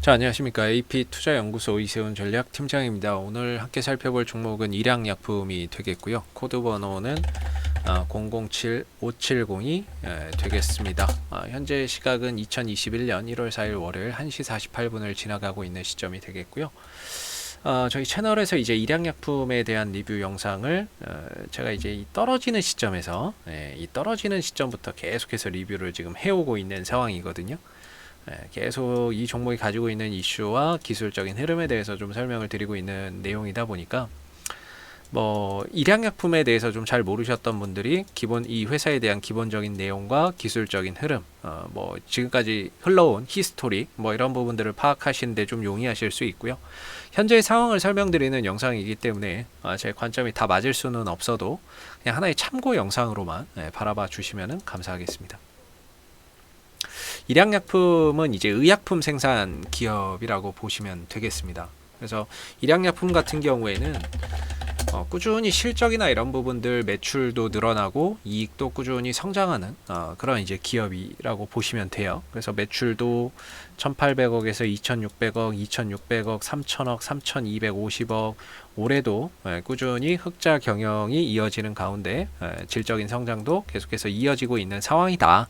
자, 안녕하십니까. AP투자연구소 이세훈 전략팀장입니다. 오늘 함께 살펴볼 종목은 일양약품이 되겠고요. 코드 번호는 007570이 되겠습니다. 현재 시각은 2021년 1월 4일 월요일 1시 48분을 지나가고 있는 시점이 되겠고요. 저희 채널에서 이제 일양약품에 대한 리뷰 영상을 제가 이제 이 떨어지는 시점에서 이 떨어지는 시점부터 계속해서 리뷰를 지금 해오고 있는 상황이거든요. 계속 이 종목이 가지고 있는 이슈와 기술적인 흐름에 대해서 좀 설명을 드리고 있는 내용이다 보니까 일양약품에 대해서 좀 잘 모르셨던 분들이 이 회사에 대한 기본적인 내용과 기술적인 흐름, 지금까지 흘러온 히스토리, 이런 부분들을 파악하시는데 좀 용이하실 수 있고요. 현재의 상황을 설명드리는 영상이기 때문에 제 관점이 다 맞을 수는 없어도 그냥 하나의 참고 영상으로만 바라봐 주시면 감사하겠습니다. 일양약품은 이제 의약품 생산 기업이라고 보시면 되겠습니다. 그래서 일양약품 같은 경우에는 꾸준히 실적이나 이런 부분들 매출도 늘어나고 이익도 꾸준히 성장하는 그런 이제 기업이라고 보시면 돼요. 그래서 매출도 1,800억에서 2,600억, 2,600억, 3,000억, 3,250억, 올해도 꾸준히 흑자 경영이 이어지는 가운데 질적인 성장도 계속해서 이어지고 있는 상황이다.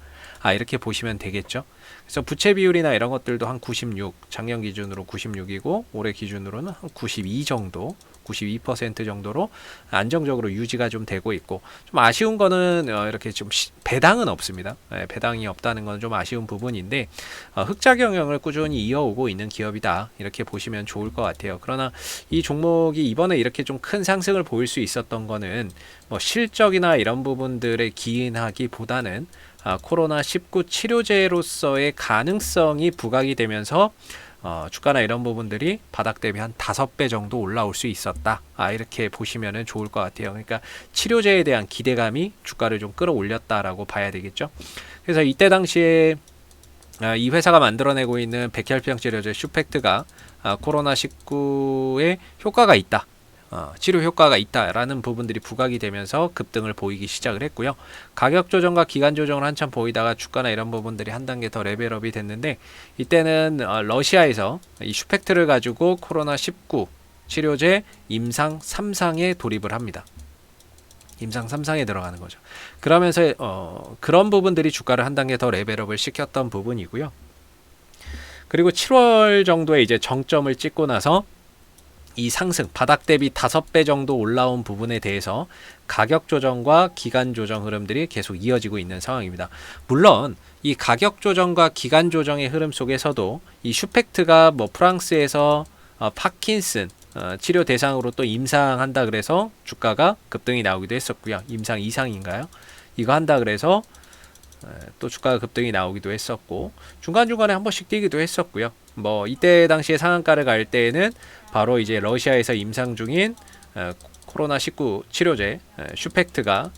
이렇게 보시면 되겠죠. 그래서 부채 비율이나 이런 것들도 한 96, 작년 기준으로 96이고 올해 기준으로는 한 92 정도, 92% 정도로 안정적으로 유지가 좀 되고 있고, 좀 아쉬운 거는 이렇게 좀 배당은 없습니다. 배당이 없다는 건 좀 아쉬운 부분인데 흑자 경영을 꾸준히 이어오고 있는 기업이다, 이렇게 보시면 좋을 것 같아요. 그러나 이 종목이 이번에 이렇게 좀 큰 상승을 보일 수 있었던 거는 실적이나 이런 부분들에 기인하기보다는 코로나19 치료제로서의 가능성이 부각이 되면서 주가나 이런 부분들이 바닥 대비 한 5배 정도 올라올 수 있었다. 이렇게 보시면 좋을 것 같아요. 그러니까 치료제에 대한 기대감이 주가를 좀 끌어올렸다라고 봐야 되겠죠. 그래서 이때 당시에 이 회사가 만들어내고 있는 백혈병 치료제 슈펙트가 코로나19에 효과가 있다, 치료 효과가 있다라는 부분들이 부각이 되면서 급등을 보이기 시작을 했고요. 가격 조정과 기간 조정을 한참 보이다가 주가나 이런 부분들이 한 단계 더 레벨업이 됐는데, 이때는 러시아에서 이 슈펙트를 가지고 코로나19 치료제 임상 3상에 돌입을 합니다. 임상 3상에 들어가는 거죠. 그러면서 그런 부분들이 주가를 한 단계 더 레벨업을 시켰던 부분이고요. 그리고 7월 정도에 이제 정점을 찍고 나서 이 상승, 바닥 대비 5배 정도 올라온 부분에 대해서 가격 조정과 기간 조정 흐름들이 계속 이어지고 있는 상황입니다. 물론 이 가격 조정과 기간 조정의 흐름 속에서도 이 슈펙트가 프랑스에서 파킨슨 치료 대상으로 또 임상한다 그래서 주가가 급등이 나오기도 했었고요. 임상 이상인가요? 이거 한다 그래서 또 주가가 급등이 나오기도 했었고, 중간중간에 한 번씩 뛰기도 했었고요. 이때 당시에 상한가를 갈 때에는 바로 이제 러시아에서 임상 중인 코로나19 치료제 슈펙트가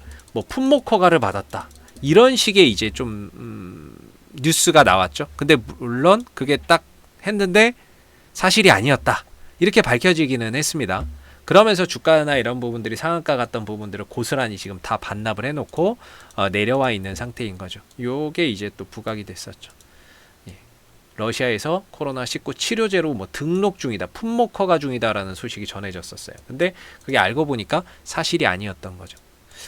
품목 허가를 받았다, 이런 식의 이제 좀 뉴스가 나왔죠. 근데 물론 그게 딱 했는데 사실이 아니었다, 이렇게 밝혀지기는 했습니다. 그러면서 주가나 이런 부분들이 상한가 갔던 부분들을 고스란히 지금 다 반납을 해놓고 내려와 있는 상태인 거죠. 요게 이제 또 부각이 됐었죠. 러시아에서 코로나19 치료제로 등록 중이다, 품목 허가 중이다라는 소식이 전해졌었어요. 근데 그게 알고 보니까 사실이 아니었던 거죠.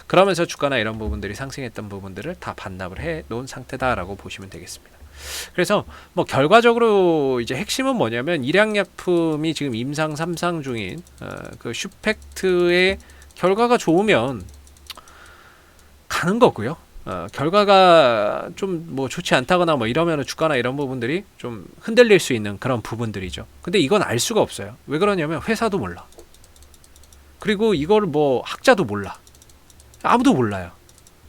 그러면서 주가나 이런 부분들이 상승했던 부분들을 다 반납을 해 놓은 상태다라고 보시면 되겠습니다. 그래서 결과적으로 이제 핵심은 뭐냐면, 일양약품이 지금 임상 3상 중인 그 슈펙트의 결과가 좋으면 가는 거고요. 결과가 좀 좋지 않다거나 이러면 주가나 이런 부분들이 좀 흔들릴 수 있는 그런 부분들이죠. 근데 이건 알 수가 없어요. 왜 그러냐면 회사도 몰라. 그리고 이걸 학자도 몰라. 아무도 몰라요.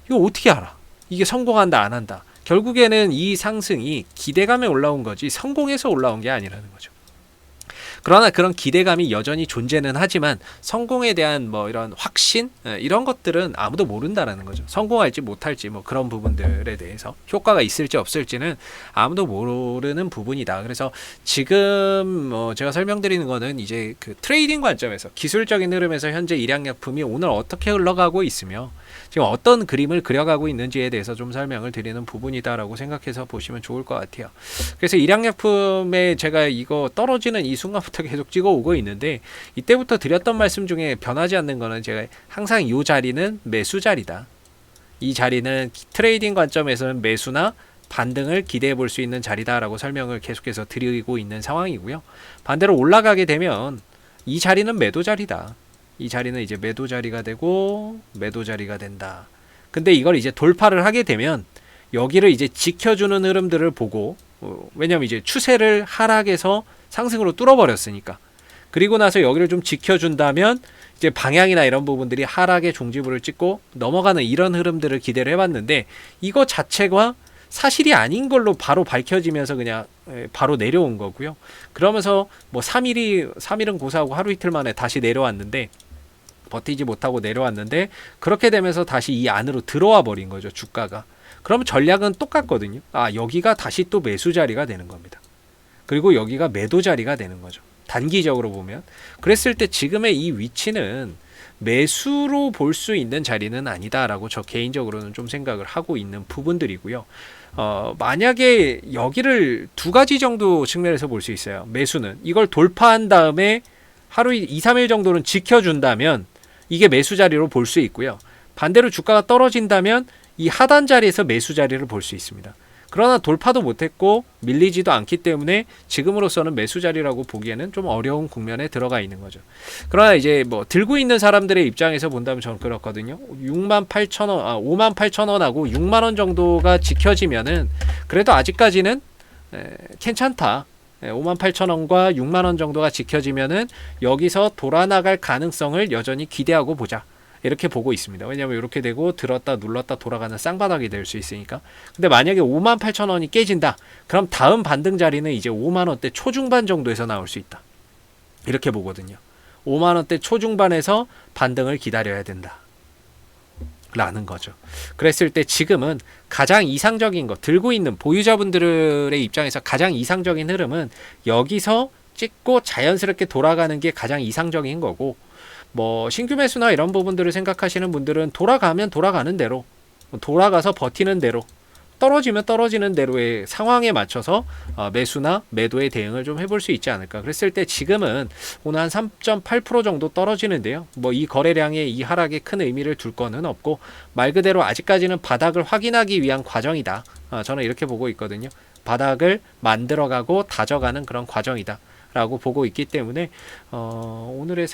이거 어떻게 알아? 이게 성공한다 안 한다. 결국에는 이 상승이 기대감에 올라온 거지 성공해서 올라온 게 아니라는 거죠. 그러나 그런 기대감이 여전히 존재는 하지만 성공에 대한 뭐 이런 확신 이런 것들은 아무도 모른다라는 거죠. 성공할지 못할지 뭐 그런 부분들에 대해서 효과가 있을지 없을지는 아무도 모르는 부분이다. 그래서 지금 뭐 제가 설명드리는 거는 이제 그 트레이딩 관점에서 기술적인 흐름에서 현재 일양약품이 오늘 어떻게 흘러가고 있으며 지금 어떤 그림을 그려가고 있는지에 대해서 좀 설명을 드리는 부분이다라고 생각해서 보시면 좋을 것 같아요. 그래서 일양약품에 제가 이거 떨어지는 이 순간부터 계속 찍어오고 있는데 이때부터 드렸던 말씀 중에 변하지 않는 거는 제가 항상 이 자리는 매수 자리다. 이 자리는 트레이딩 관점에서는 매수나 반등을 기대해 볼 수 있는 자리다라고 설명을 계속해서 드리고 있는 상황이고요. 반대로 올라가게 되면 이 자리는 매도 자리다. 이 자리는 이제 매도 자리가 되고 매도 자리가 된다. 근데 이걸 이제 돌파를 하게 되면 여기를 이제 지켜주는 흐름들을 보고 왜냐면 이제 추세를 하락에서 상승으로 뚫어버렸으니까 그리고 나서 여기를 좀 지켜준다면 이제 방향이나 이런 부분들이 하락의 종지부를 찍고 넘어가는 이런 흐름들을 기대를 해봤는데 이거 자체가 사실이 아닌 걸로 바로 밝혀지면서 그냥 바로 내려온 거고요. 그러면서 뭐 3일은 고사하고 하루 이틀 만에 다시 내려왔는데 버티지 못하고 내려왔는데 그렇게 되면서 다시 이 안으로 들어와 버린 거죠. 주가가. 그럼 전략은 똑같거든요. 여기가 다시 또 매수 자리가 되는 겁니다. 그리고 여기가 매도 자리가 되는 거죠. 단기적으로 보면. 그랬을 때 지금의 이 위치는 매수로 볼 수 있는 자리는 아니다라고 저 개인적으로는 좀 생각을 하고 있는 부분들이고요. 만약에 여기를 두 가지 정도 측면에서 볼 수 있어요. 매수는 이걸 돌파한 다음에 하루 2, 3일 정도는 지켜준다면 이게 매수 자리로 볼 수 있고요. 반대로 주가가 떨어진다면 이 하단 자리에서 매수 자리를 볼 수 있습니다. 그러나 돌파도 못했고 밀리지도 않기 때문에 지금으로서는 매수 자리라고 보기에는 좀 어려운 국면에 들어가 있는 거죠. 그러나 이제 뭐 들고 있는 사람들의 입장에서 본다면 저는 그렇거든요. 68,000원, 58,000원하고 6만원 정도가 지켜지면은 그래도 아직까지는 괜찮다. 58,000원과 6만원 정도가 지켜지면은 여기서 돌아나갈 가능성을 여전히 기대하고 보자. 이렇게 보고 있습니다. 왜냐하면 이렇게 되고 들었다 눌렀다 돌아가는 쌍바닥이 될 수 있으니까. 근데 만약에 58,000원이 깨진다. 그럼 다음 반등 자리는 이제 5만원대 초중반 정도에서 나올 수 있다. 이렇게 보거든요. 5만원대 초중반에서 반등을 기다려야 된다. 라는 거죠. 그랬을 때 지금은 가장 이상적인 거 들고 있는 보유자분들의 입장에서 가장 이상적인 흐름은 여기서 찍고 자연스럽게 돌아가는 게 가장 이상적인 거고 뭐 신규 매수나 이런 부분들을 생각하시는 분들은 돌아가면 돌아가는 대로 돌아가서 버티는 대로 떨어지면 떨어지는 대로의 상황에 맞춰서 매수나 매도의 대응을 좀 해볼 수 있지 않을까. 그랬을 때 지금은 오늘 한 3.8% 정도 떨어지는데요. 뭐 이 거래량의 이 하락에 큰 의미를 둘 거는 없고 말 그대로 아직까지는 바닥을 확인하기 위한 과정이다. 저는 이렇게 보고 있거든요. 바닥을 만들어가고 다져가는 그런 과정이다. 라고 보고 있기 때문에 오늘의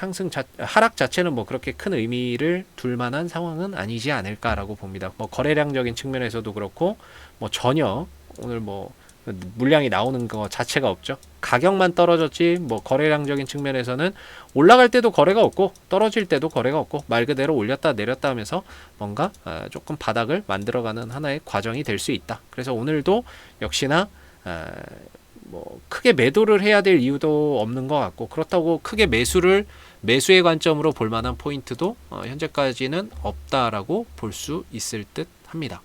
하락 자체는 뭐 그렇게 큰 의미를 둘 만한 상황은 아니지 않을까라고 봅니다. 뭐 거래량적인 측면에서도 그렇고 뭐 전혀 오늘 뭐 물량이 나오는 거 자체가 없죠. 가격만 떨어졌지 뭐 거래량적인 측면에서는 올라갈 때도 거래가 없고 떨어질 때도 거래가 없고 말 그대로 올렸다 내렸다 하면서 뭔가 조금 바닥을 만들어가는 하나의 과정이 될 수 있다. 그래서 오늘도 역시나 뭐 크게 매도를 해야 될 이유도 없는 것 같고 그렇다고 크게 매수의 관점으로 볼 만한 포인트도 현재까지는 없다라고 볼 수 있을 듯 합니다.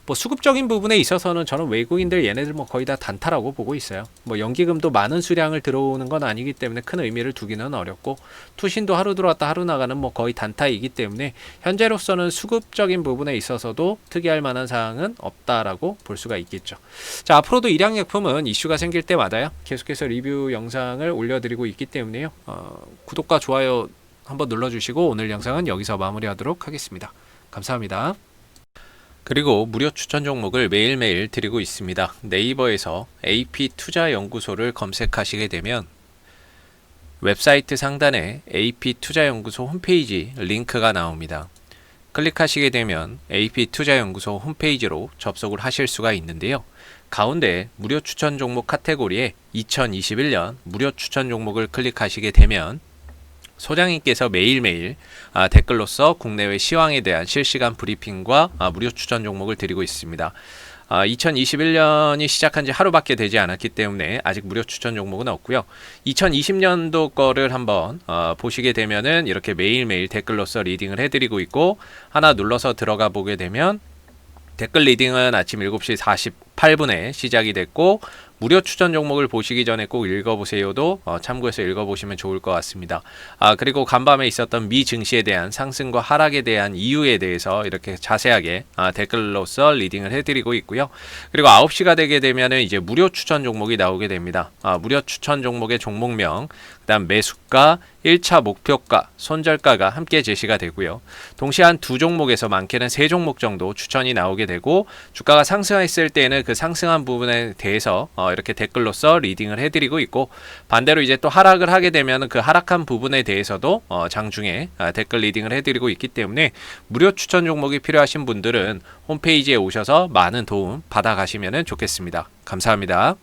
뭐 수급적인 부분에 있어서는 저는 외국인들 얘네들 뭐 거의 다 단타라고 보고 있어요. 뭐 연기금도 많은 수량을 들어오는 건 아니기 때문에 큰 의미를 두기는 어렵고 투신도 하루 들어왔다 하루 나가는 뭐 거의 단타이기 때문에 현재로서는 수급적인 부분에 있어서도 특이할 만한 사항은 없다라고 볼 수가 있겠죠. 자, 앞으로도 일양약품은 이슈가 생길 때마다요 계속해서 리뷰 영상을 올려드리고 있기 때문에요. 구독과 좋아요 한번 눌러주시고 오늘 영상은 여기서 마무리하도록 하겠습니다. 감사합니다. 그리고 무료 추천 종목을 매일매일 드리고 있습니다. 네이버에서 AP투자연구소를 검색하시게 되면 웹사이트 상단에 AP투자연구소 홈페이지 링크가 나옵니다. 클릭하시게 되면 AP투자연구소 홈페이지로 접속을 하실 수가 있는데요. 가운데 무료 추천 종목 카테고리에 2021년 무료 추천 종목을 클릭하시게 되면 소장님께서 매일매일 댓글로서 국내외 시황에 대한 실시간 브리핑과 무료 추천 종목을 드리고 있습니다. 2021년이 시작한 지 하루밖에 되지 않았기 때문에 아직 무료 추천 종목은 없고요. 2020년도 거를 한번 보시게 되면은 이렇게 매일매일 댓글로서 리딩을 해드리고 있고, 하나 눌러서 들어가 보게 되면 댓글 리딩은 아침 7시 48분에 시작이 됐고, 무료 추천 종목을 보시기 전에 꼭 읽어보세요도 참고해서 읽어보시면 좋을 것 같습니다. 그리고 간밤에 있었던 미 증시에 대한 상승과 하락에 대한 이유에 대해서 이렇게 자세하게 댓글로서 리딩을 해드리고 있고요. 그리고 9시가 되게 되면은 이제 무료 추천 종목이 나오게 됩니다. 무료 추천 종목의 종목명, 그다음 매수가, 1차 목표가, 손절가가 함께 제시가 되고요. 동시에 한 두 종목에서 많게는 세 종목 정도 추천이 나오게 되고, 주가가 상승했을 때는 그 상승한 부분에 대해서 이렇게 댓글로서 리딩을 해드리고 있고, 반대로 이제 또 하락을 하게 되면 그 하락한 부분에 대해서도 장중에 댓글 리딩을 해드리고 있기 때문에 무료 추천 종목이 필요하신 분들은 홈페이지에 오셔서 많은 도움 받아가시면 좋겠습니다. 감사합니다.